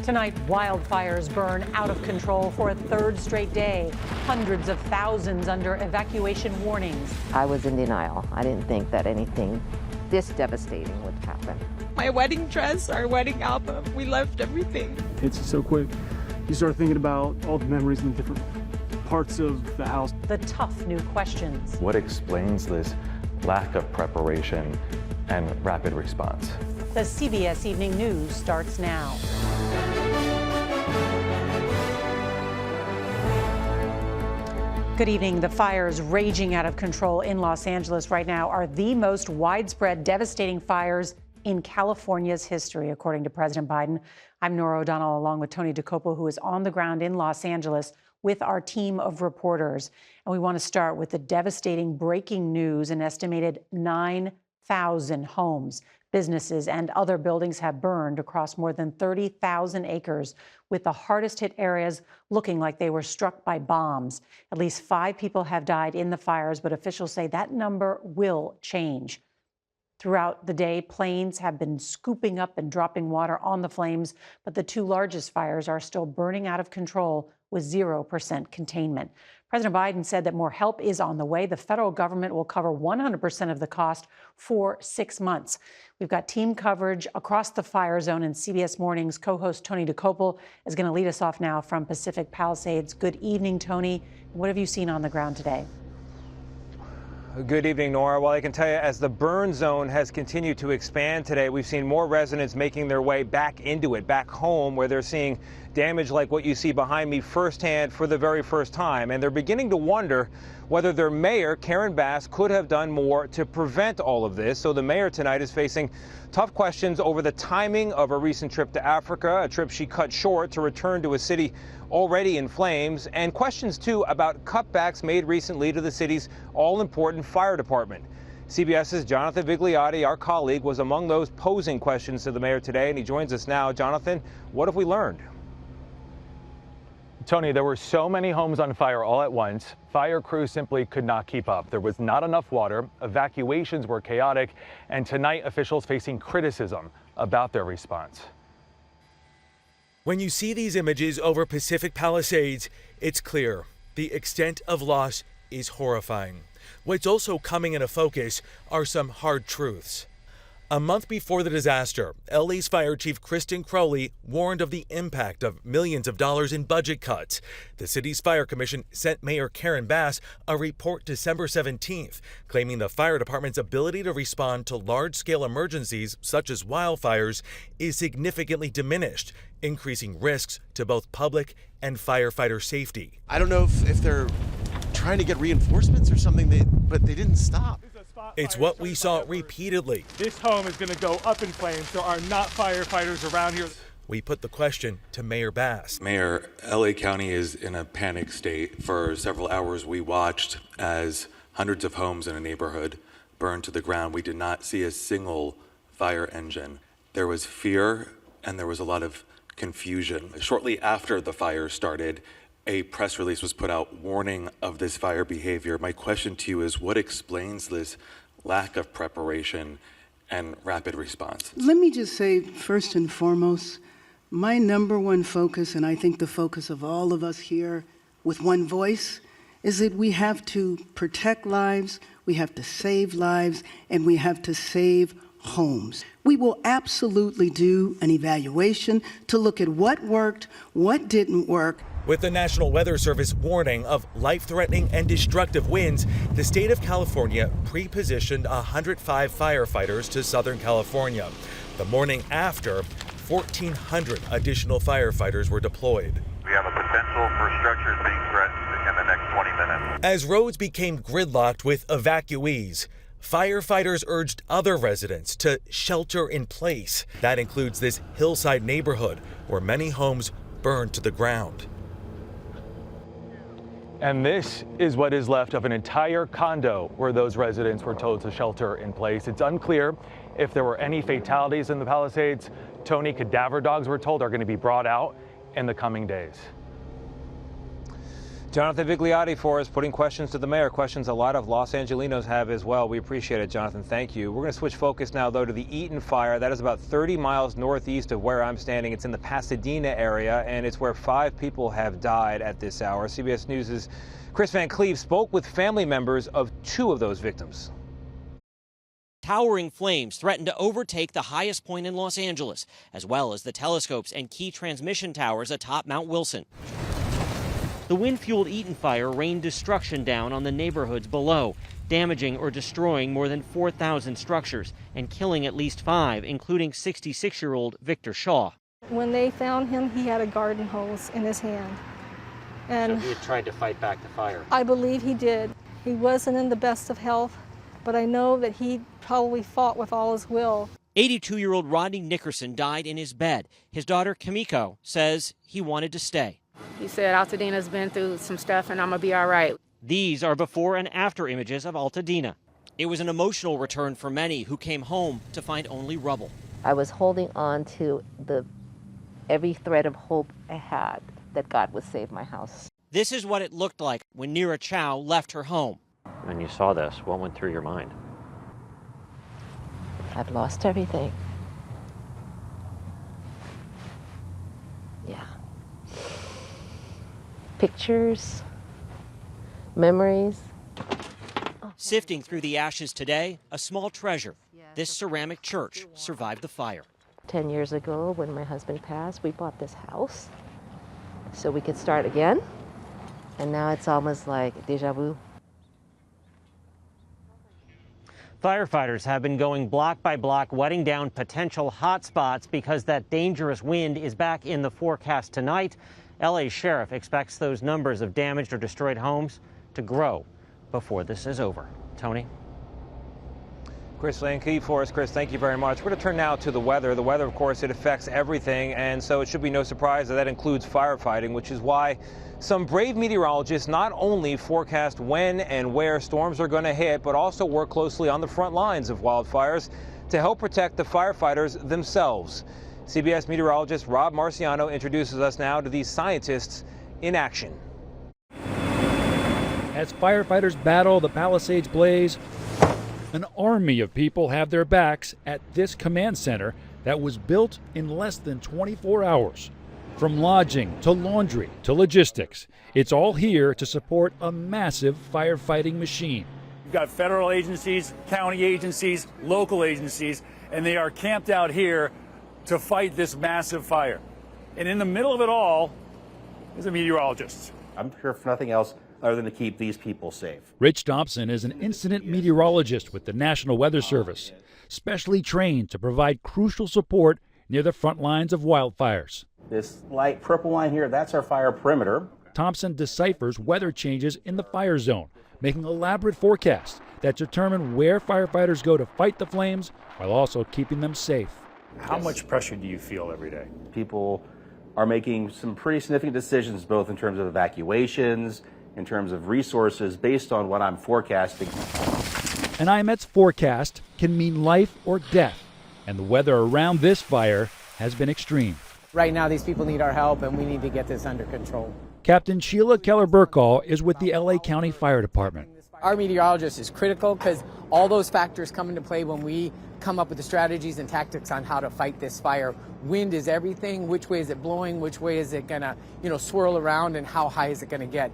Tonight, wildfires burn out of control for a third straight day. Hundreds of thousands under evacuation warnings. I was in denial. I didn't think that anything this devastating would happen. My wedding dress, our wedding album, we left everything. It's so quick. You start thinking about all the memories in different parts of the house. The tough new questions. What explains this lack of preparation and rapid response? The CBS Evening News starts now. Good evening. The fires raging out of control in Los Angeles right now are the most widespread, devastating fires in California's history, according to President Biden. I'm Nora O'Donnell, along with Tony DeCopo, who is on the ground in Los Angeles with our team of reporters. And we want to start with the devastating breaking news. An estimated 9,000 homes, businesses, and other buildings have burned across more than 30,000 acres, with the hardest hit areas looking like they were struck by bombs. At least 5 people have died in the fires, but officials say that number will change. Throughout the day, planes have been scooping up and dropping water on the flames, but the 2 largest fires are still burning out of control with 0% containment. President Biden said that more help is on the way. The federal government will cover 100% of the cost for 6 months. We've got team coverage across the fire zone, and CBS Mornings co-host Tony DeCopo is going to lead us off now from Pacific Palisades. Good evening, Tony. What have you seen on the ground today? Good evening, Nora. Well, I can tell you, as the burn zone has continued to expand today, we've seen more residents making their way back into it, back home, where they're seeing damage like what you see behind me firsthand for the very first time. And they're beginning to wonder whether their mayor, Karen Bass, could have done more to prevent all of this. So the mayor tonight is facing tough questions over the timing of a recent trip to Africa, a trip she cut short to return to a city already in flames, and questions, too, about cutbacks made recently to the city's all-important fire department. CBS's Jonathan Vigliotti, our colleague, was among those posing questions to the mayor today, and he joins us now. Jonathan, what have we learned? Tony, there were so many homes on fire all at once. Fire crews simply could not keep up. There was not enough water. Evacuations were chaotic. And tonight, officials facing criticism about their response. When you see these images over Pacific Palisades, it's clear the extent of loss is horrifying. What's also coming into focus are some hard truths. A month before the disaster, LA's Fire Chief Kristen Crowley warned of the impact of millions of dollars in budget cuts. The city's fire commission sent Mayor Karen Bass a report December 17th, claiming the fire department's ability to respond to large-scale emergencies such as wildfires is significantly diminished, increasing risks to both public and firefighter safety. I don't know if they're trying to get reinforcements or something, but they didn't stop. It's what we saw repeatedly. This home is going to go up in flames. There are not firefighters around here. We put the question to Mayor Bass. Mayor, LA County is in a panic state. For several hours, we watched as hundreds of homes in a neighborhood burned to the ground. We did not see a single fire engine. There was fear and there was a lot of confusion. Shortly after the fire started, a press release was put out warning of this fire behavior. My question to you is, what explains this lack of preparation and rapid response? Let me just say, first and foremost, my number one focus, and I think the focus of all of us here with one voice, is that we have to protect lives, we have to save lives, and we have to save homes. We will absolutely do an evaluation to look at what worked, what didn't work. With the National Weather Service warning of life-threatening and destructive winds, the state of California pre-positioned 105 firefighters to Southern California. The morning after, 1,400 additional firefighters were deployed. We have a potential for structures being threatened in the next 20 minutes. As roads became gridlocked with evacuees, firefighters urged other residents to shelter in place. That includes this hillside neighborhood where many homes burned to the ground. And this is what is left of an entire condo where those residents were told to shelter in place. It's unclear if there were any fatalities in the Palisades. Tony, cadaver dogs, we're told, are going to be brought out in the coming days. Jonathan Vigliotti for us, putting questions to the mayor, questions a lot of Los Angelinos have as well. We appreciate it, Jonathan. Thank you. We're going to switch focus now, though, to the Eaton fire. That is about 30 miles northeast of where I'm standing. It's in the Pasadena area, and it's where 5 people have died at this hour. CBS News' Chris Van Cleve spoke with family members of 2 of those victims. Towering flames threaten to overtake the highest point in Los Angeles, as well as the telescopes and key transmission towers atop Mount Wilson. The wind-fueled Eaton fire rained destruction down on the neighborhoods below, damaging or destroying more than 4,000 structures and killing at least 5, including 66-year-old Victor Shaw. When they found him, he had a garden hose in his hand. And so he had tried to fight back the fire. I believe he did. He wasn't in the best of health, but I know that he probably fought with all his will. 82-year-old Rodney Nickerson died in his bed. His daughter, Kimiko, says he wanted to stay. He said, Altadena's been through some stuff and I'm going to be all right. These are before and after images of Altadena. It was an emotional return for many who came home to find only rubble. I was holding on to every thread of hope I had that God would save my house. This is what it looked like when Neera Chow left her home. When you saw this, what went through your mind? I've lost everything. Yeah. Pictures, memories. Sifting through the ashes today, a small treasure. This ceramic church survived the fire. 10 years ago, when my husband passed, we bought this house so we could start again. And now it's almost like deja vu. Firefighters have been going block by block, wetting down potential hot spots because that dangerous wind is back in the forecast tonight. LA Sheriff expects those numbers of damaged or destroyed homes to grow before this is over. Tony? Chris Van Cleve for us. Chris, thank you very much. We're going to turn now to the weather. The weather, of course, it affects everything, and so it should be no surprise that includes firefighting, which is why some brave meteorologists not only forecast when and where storms are going to hit, but also work closely on the front lines of wildfires to help protect the firefighters themselves. CBS meteorologist Rob Marciano introduces us now to these scientists in action. As firefighters battle the Palisades blaze, an army of people have their backs at this command center that was built in less than 24 hours. From lodging to laundry to logistics, it's all here to support a massive firefighting machine. You've got federal agencies, county agencies, local agencies, and they are camped out here to fight this massive fire. And in the middle of it all is a meteorologist. I'm here for nothing else other than to keep these people safe. Rich Thompson is an incident meteorologist with the National Weather Service, specially trained to provide crucial support near the front lines of wildfires. This light purple line here, that's our fire perimeter. Thompson deciphers weather changes in the fire zone, making elaborate forecasts that determine where firefighters go to fight the flames while also keeping them safe. How much pressure do you feel every day? People are making some pretty significant decisions, both in terms of evacuations, in terms of resources, based on what I'm forecasting. An IMET's forecast can mean life or death, and the weather around this fire has been extreme. Right now, these people need our help, and we need to get this under control. Captain Sheila Keller-Burkall is with the LA County Fire Department. Our meteorologist is critical because all those factors come into play when we come up with the strategies and tactics on how to fight this fire. Wind is everything. Which way is it blowing? Which way is it going to, swirl around, and how high is it going to get?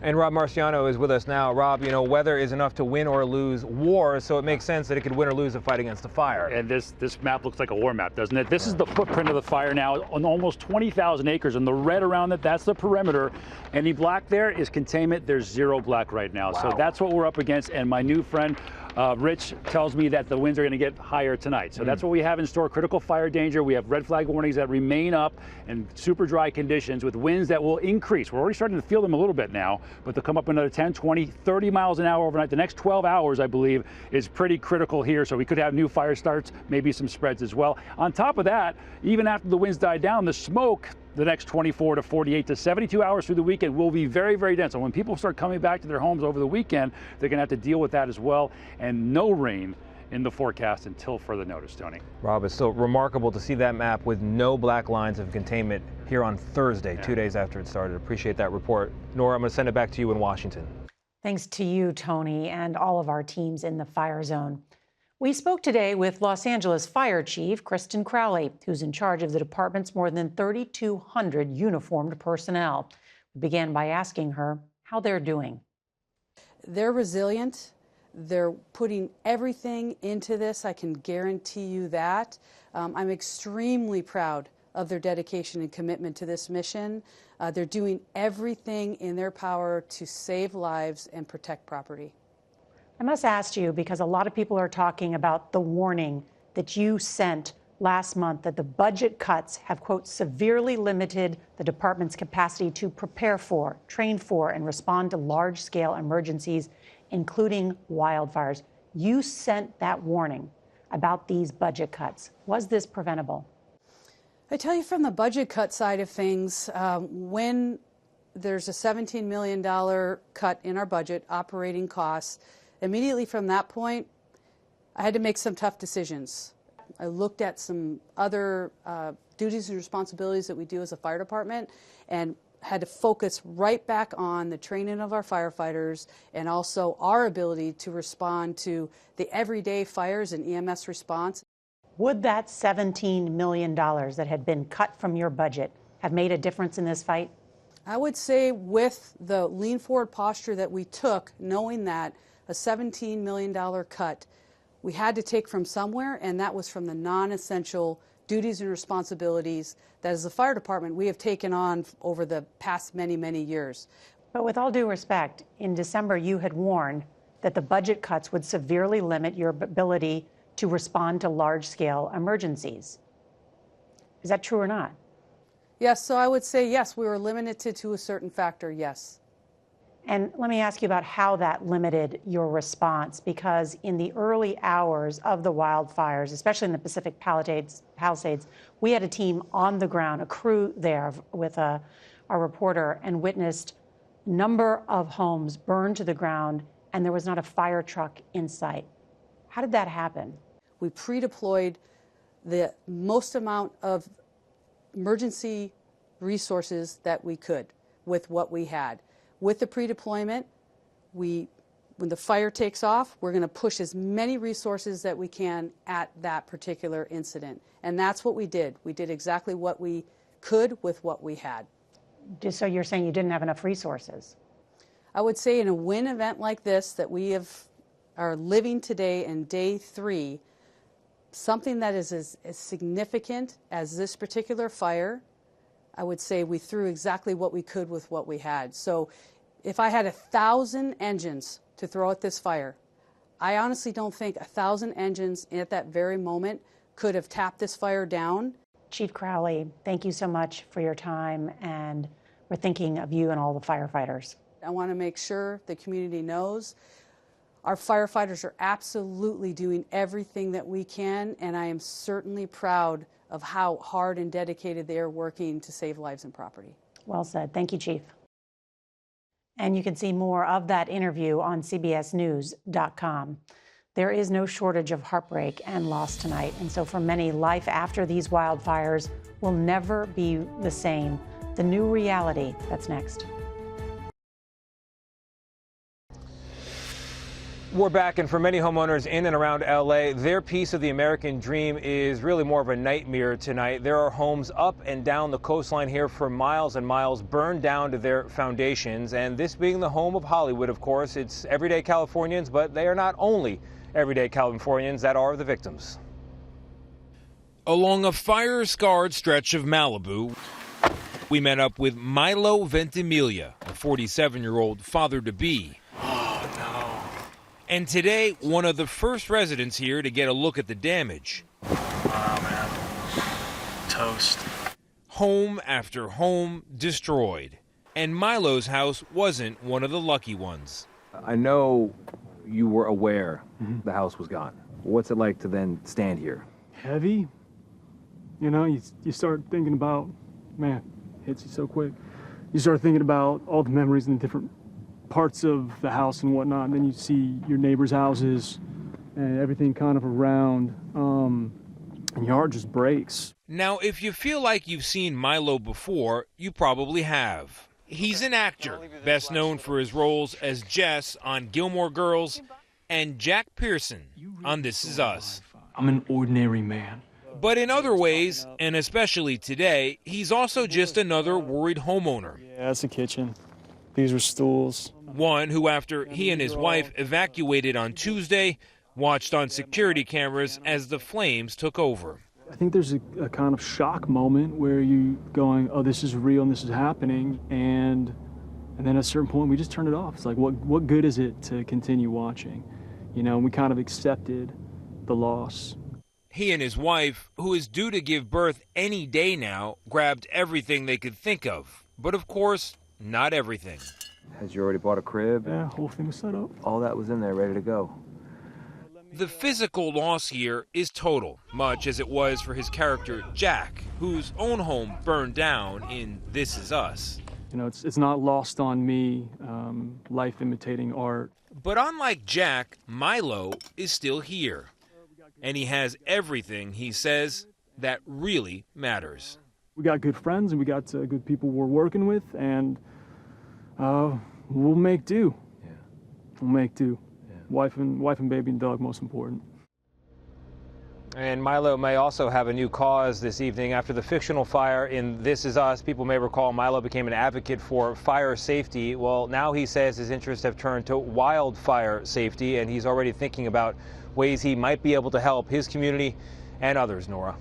And Rob Marciano is with us now. Rob, weather is enough to win or lose wars, so it makes sense that it could win or lose a fight against a fire. And this map looks like a war map, doesn't it? This is the footprint of the fire now on almost 20,000 acres, and the red around it, that's the perimeter. Any black there is containment. There's zero black right now. Wow. So that's what we're up against, and my new friend Rich tells me that the winds are going to get higher tonight. So that's what we have in store. Critical fire danger. We have red flag warnings that remain up and super dry conditions with winds that will increase. We're already starting to feel them a little bit now, but they'll come up another 10, 20, 30 miles an hour overnight. The next 12 hours, I believe, is pretty critical here. So we could have new fire starts, maybe some spreads as well. On top of that, even after the winds die down, the smoke the next 24 to 48 to 72 hours through the weekend will be very, very dense. So when people start coming back to their homes over the weekend, they're going to have to deal with that as well. And no rain in the forecast until further notice, Tony. Rob, it's still remarkable to see that map with no black lines of containment here on Thursday, 2 days after it started. Appreciate that report. Nora, I'm going to send it back to you in Washington. Thanks to you, Tony, and all of our teams in the fire zone. We spoke today with Los Angeles Fire Chief Kristen Crowley, who's in charge of the department's more than 3,200 uniformed personnel. We began by asking her how they're doing. They're resilient. They're putting everything into this. I can guarantee you that. I'm extremely proud of their dedication and commitment to this mission. They're doing everything in their power to save lives and protect property. I must ask you, because a lot of people are talking about the warning that you sent last month that the budget cuts have, quote, severely limited the department's capacity to prepare for, train for, and respond to large-scale emergencies, including wildfires. You sent that warning about these budget cuts. Was this preventable? I tell you, from the budget cut side of things, when there's a $17 million cut in our budget, operating costs, immediately from that point, I had to make some tough decisions. I looked at some other duties and responsibilities that we do as a fire department and had to focus right back on the training of our firefighters and also our ability to respond to the everyday fires and EMS response. Would that $17 million that had been cut from your budget have made a difference in this fight? I would say with the lean forward posture that we took, knowing that a $17 million cut we had to take from somewhere, and that was from the non-essential duties and responsibilities that as a fire department we have taken on over the past many, many years. But with all due respect, in December you had warned that the budget cuts would severely limit your ability to respond to large-scale emergencies. Is that true or not? Yes, so I would say yes, we were limited to a certain factor, yes. And let me ask you about how that limited your response, because in the early hours of the wildfires, especially in the Pacific Palisades, we had a team on the ground, a crew there with our reporter, and witnessed a number of homes burned to the ground, and there was not a fire truck in sight. How did that happen? We pre-deployed the most amount of emergency resources that we could with what we had. With the pre-deployment, when the fire takes off, we're going to push as many resources that we can at that particular incident. And that's what we did. We did exactly what we could with what we had. So you're saying you didn't have enough resources? I would say in a wind event like this that we are living today in day 3, something that is as significant as this particular fire, I would say we threw exactly what we could with what we had. So if I had 1,000 engines to throw at this fire, I honestly don't think 1,000 engines at that very moment could have tapped this fire down. Chief Crowley, thank you so much for your time, and we're thinking of you and all the firefighters. I want to make sure the community knows our firefighters are absolutely doing everything that we can, and I am certainly proud of how hard and dedicated they are working to save lives and property. Well said. Thank you, Chief. And you can see more of that interview on CBSNews.com. There is no shortage of heartbreak and loss tonight, and so for many, life after these wildfires will never be the same. The new reality, that's next. We're back, and for many homeowners in and around LA, their piece of the American dream is really more of a nightmare tonight. There are homes up and down the coastline here for miles and miles burned down to their foundations, and this being the home of Hollywood, of course, it's everyday Californians, but they are not only everyday Californians that are the victims. Along a fire-scarred stretch of Malibu, we met up with Milo Ventimiglia, a 47-year-old father-to-be. And today, one of the first residents here to get a look at the damage. Wow, man. Toast. Home after home destroyed. And Milo's house wasn't one of the lucky ones. I know you were aware the house was gone. What's it like to then stand here? Heavy. You know, you start thinking about, man, hits you so quick. You start thinking about all the memories and the different parts of the house and whatnot, and then you see your neighbors' houses, and everything kind of around, and your heart just breaks. Now, if you feel like you've seen Milo before, you probably have. He's an actor, best known for his roles as Jess on Gilmore Girls and Jack Pearson on This Is Us. I'm an ordinary man. But in other ways, and especially today, he's also just another worried homeowner. Yeah, that's the kitchen. These were stools. One who, after he and his wife evacuated on Tuesday, watched on security cameras as the flames took over. I think there's a kind of shock moment where you going, oh, this is real and this is happening, and then at a certain point we just turned it off. It's like, what good is it to continue watching? You know, and we kind of accepted the loss. He and his wife, who is due to give birth any day now, grabbed everything they could think of. But of course, not everything. Had you already bought a crib? Yeah, whole thing was set up. All that was in there, ready to go. The physical loss here is total, much as it was for his character Jack, whose own home burned down in This Is Us. You know, it's not lost on me, life imitating art. But unlike Jack, Milo is still here. And he has everything, he says, that really matters. We got good friends and we got good people we're working with, and we'll make do. Yeah. We'll make do. Yeah. Wife and baby and dog, most important. And Milo may also have a new cause this evening. After the fictional fire in This Is Us, people may recall Milo became an advocate for fire safety. Well, now he says his interests have turned to wildfire safety, and he's already thinking about ways he might be able to help his community and others, Nora.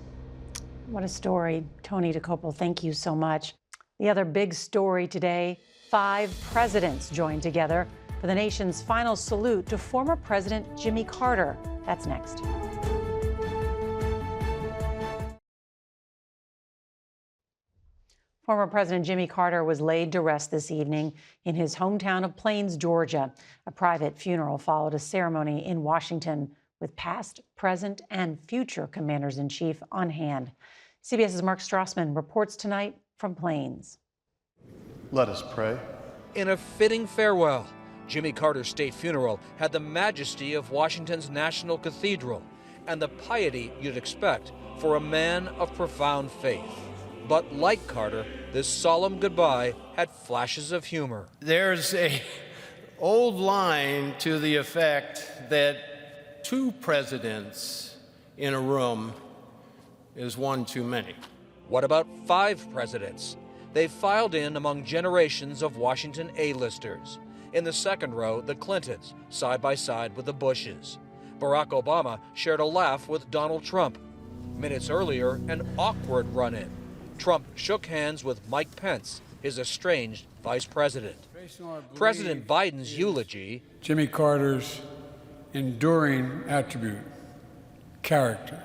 What a story. Tony DeCopel, thank you so much. The other big story today, 5 presidents joined together for the nation's final salute to former President Jimmy Carter. That's next. Former President Jimmy Carter was laid to rest this evening in his hometown of Plains, Georgia. A private funeral followed a ceremony in Washington with past, present, and future commanders-in-chief on hand. CBS's Mark Strassman reports tonight from Plains. Let us pray. In a fitting farewell, Jimmy Carter's state funeral had the majesty of Washington's National Cathedral and the piety you'd expect for a man of profound faith. But like Carter, this solemn goodbye had flashes of humor. There's an old line to the effect that 2 presidents in a room is one too many. What about 5 presidents? They filed in among generations of Washington A-listers. In the second row, the Clintons, side by side with the Bushes. Barack Obama shared a laugh with Donald Trump. Minutes earlier, an awkward run-in. Trump shook hands with Mike Pence, his estranged vice president. President Biden's eulogy, Jimmy Carter's enduring attribute, character,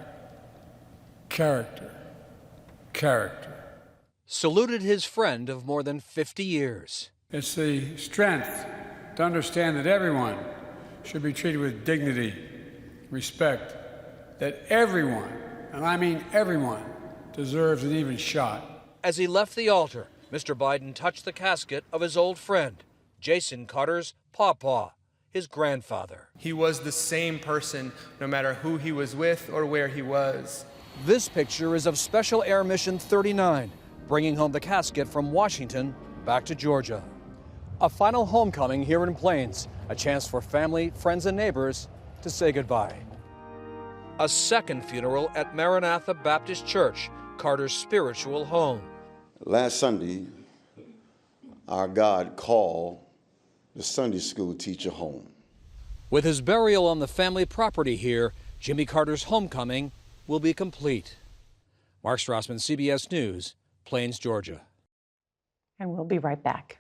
character, character. Saluted his friend of more than 50 years. It's the strength to understand that everyone should be treated with dignity, respect, that everyone, and I mean everyone, deserves an even shot. As he left the altar, Mr. Biden touched the casket of his old friend, Jason Carter's pawpaw, his grandfather. He was the same person no matter who he was with or where he was. This picture is of Special Air Mission 39, bringing home the casket from Washington back to Georgia. A final homecoming here in Plains, a chance for family, friends, and neighbors to say goodbye. A second funeral at Maranatha Baptist Church, Carter's spiritual home. Last Sunday, our God called the Sunday school teacher home. With his burial on the family property here, Jimmy Carter's homecoming will be complete. Mark Strassman, CBS News, Plains, Georgia. And we'll be right back.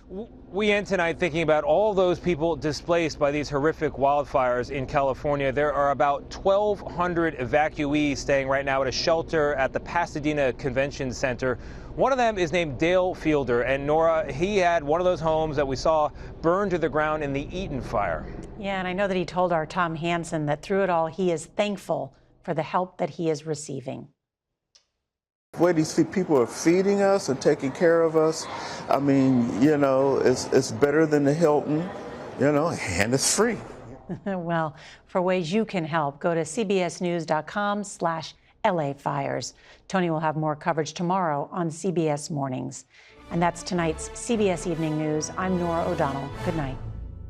We end tonight thinking about all those people displaced by these horrific wildfires in California. There are about 1,200 evacuees staying right now at a shelter at the Pasadena Convention Center. One of them is named Dale Fielder, and Nora, he had one of those homes that we saw burned to the ground in the Eaton fire. Yeah, and I know that he told our Tom Hansen that through it all, he is thankful for the help that he is receiving. The way these people are feeding us and taking care of us, I mean, you know, it's better than the Hilton. and it's free. Well, for ways you can help, go to cbsnews.com/LA Fires. Tony will have more coverage tomorrow on CBS Mornings. And that's tonight's CBS Evening News. I'm Nora O'Donnell. Good night.